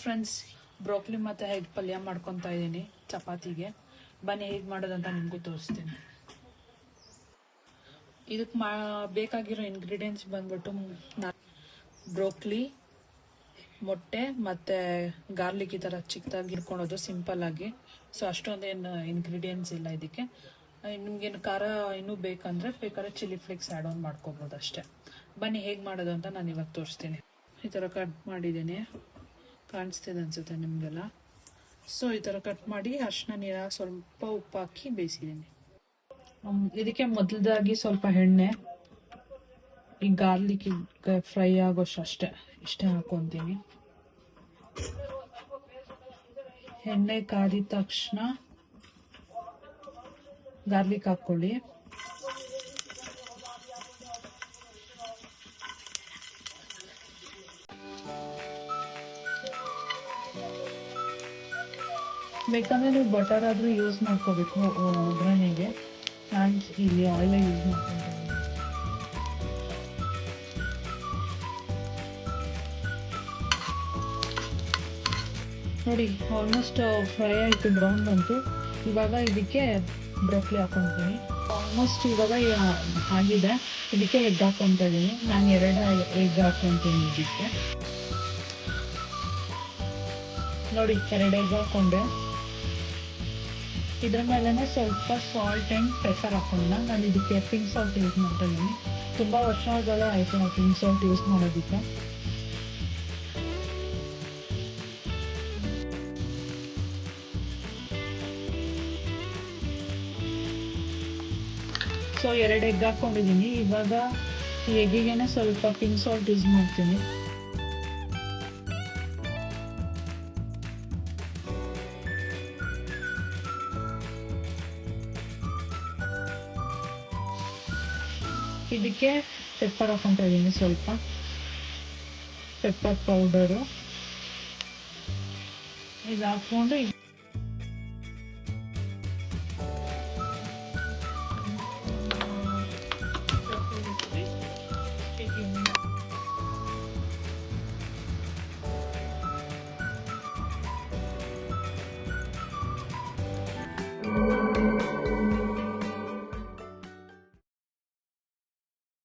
Friends, broccoli ಮತ್ತು ಹೆಗ್ ಪಲ್ಯ ಮಾಡ್ಕೊತಾ ಇದ್ದೀನಿ ಚಪಾತಿಗೆ. ಬನ್ನಿ ಹೇಗೆ ಮಾಡೋದಂತ ನಿಮಗೂ ತೋರಿಸ್ತೀನಿ. ಇದಕ್ಕೆ ಬೇಕಾಗಿರೋ ಇಂಗ್ರೀಡಿಯೆಂಟ್ಸ್ ಬಂದ್ಬಿಟ್ಟು ಬ್ರೋಕ್ಲಿ, ಮೊಟ್ಟೆ ಮತ್ತು ಗಾರ್ಲಿಕ್ ಈ ಥರ ಚಿಕ್ಕದಾಗಿ ಇಟ್ಕೊಳೋದು ಸಿಂಪಲ್ಲಾಗಿ. ಸೊ ಅಷ್ಟೊಂದೇನು ಇಂಗ್ರೀಡಿಯೆಂಟ್ಸ್ ಇಲ್ಲ ಇದಕ್ಕೆ. ನಿಮ್ಗೇನು ಖಾರ ಇನ್ನೂ ಬೇಕಂದರೆ ಬೇಕಾದ್ರೆ ಚಿಲ್ಲಿ ಫ್ಲೇಕ್ಸ್ ಆ್ಯಡ್ ಆನ್ ಮಾಡ್ಕೊಬೋದು ಅಷ್ಟೇ. ಬನ್ನಿ ಹೇಗೆ ಮಾಡೋದು ಅಂತ ನಾನು ಇವಾಗ ತೋರಿಸ್ತೀನಿ. ಈ ಥರ ಕಟ್ ಮಾಡಿದ್ದೀನಿ, ಕಾಣಿಸ್ತಿದೆ ಅನಿಸುತ್ತೆ ನಿಮಗೆಲ್ಲ. ಸೊ ಈ ಥರ ಕಟ್ ಮಾಡಿ ಅರಿಶಿನ ನೀರಾಗಿ ಸ್ವಲ್ಪ ಉಪ್ಪು ಹಾಕಿ ಬೇಯಿಸಿದ್ದೀನಿ. ಇದಕ್ಕೆ ಮೊದಲದಾಗಿ ಸ್ವಲ್ಪ ಎಣ್ಣೆ, ಈ ಗಾರ್ಲಿಕ್ ಫ್ರೈ ಆಗೋಷ್ಟು ಇಷ್ಟೇ ಹಾಕೊತೀನಿ. ಎಣ್ಣೆ ಕಾದಿದ ತಕ್ಷಣ ಗಾರ್ಲಿಕ್ ಹಾಕ್ಕೊಳ್ಳಿ. ಬೇಕಂದ್ರೆ ನೀವು ಬಟರ್ ಆದರೂ ಯೂಸ್ ಮಾಡ್ಕೋಬೇಕು ಒಗ್ಗರಣೆಗೆ. ನಾನು ಇಲ್ಲಿ ಆಯಿಲೇ ಯೂಸ್ ಮಾಡ್ಕೊತೀನಿ. ನೋಡಿ, ಆಲ್ಮೋಸ್ಟ್ ಫ್ರೈ ಆಯಿತು, ಬ್ರೌನ್ ಬಂತು. ಇವಾಗ ಇದಕ್ಕೆ ಬ್ರೋಕ್ಲಿ ಹಾಕೊತೀನಿ. ಆಲ್ಮೋಸ್ಟ್ ಇವಾಗ ಆಗಿದೆ. ಇದಕ್ಕೆ ಎಗ್ ಹಾಕೊತಾ ಇದ್ದೀನಿ. ನಾನು 2 ಎಗ್ ಹಾಕೊತೀನಿ ಇದಕ್ಕೆ. ನೋಡಿ, 2 ಎಗ್ ಹಾಕೊಂಡೆ. ಇದ್ರ ಮೇಲೇ ಸ್ವಲ್ಪ ಸಾಲ್ಟ್ ಆ್ಯಂಡ್ ಪೆಪ್ಪರ್ ಹಾಕೋಣ. ನಾನು ಇದಕ್ಕೆ ಪಿಂಕ್ ಸಾಲ್ಟ್ ಯೂಸ್ ಮಾಡ್ತಾ ಇದ್ದೀನಿ. ತುಂಬ ವರ್ಷಗಳೇ ಆಯಿತು ನಾವು ಪಿಂಕ್ ಸಾಲ್ಟ್ ಯೂಸ್ ಮಾಡೋದಕ್ಕೆ. ಸೊ 2 ಎಗ್ ಹಾಕ್ಕೊಂಡಿದ್ದೀನಿ. ಇವಾಗ ಈ ಎಗ್ಗಿಗೆ ಸ್ವಲ್ಪ ಪಿಂಕ್ ಸಾಲ್ಟ್ ಯೂಸ್ ಮಾಡ್ತೀನಿ. ಇದಕ್ಕೆ ಪೆಪ್ಪರ್ ಹಾಕ್ಕೊತಾ ಇದ್ದೀನಿ, ಸ್ವಲ್ಪ ಪೆಪ್ಪರ್ ಪೌಡರು ಇದು ಹಾಕ್ಕೊಂಡು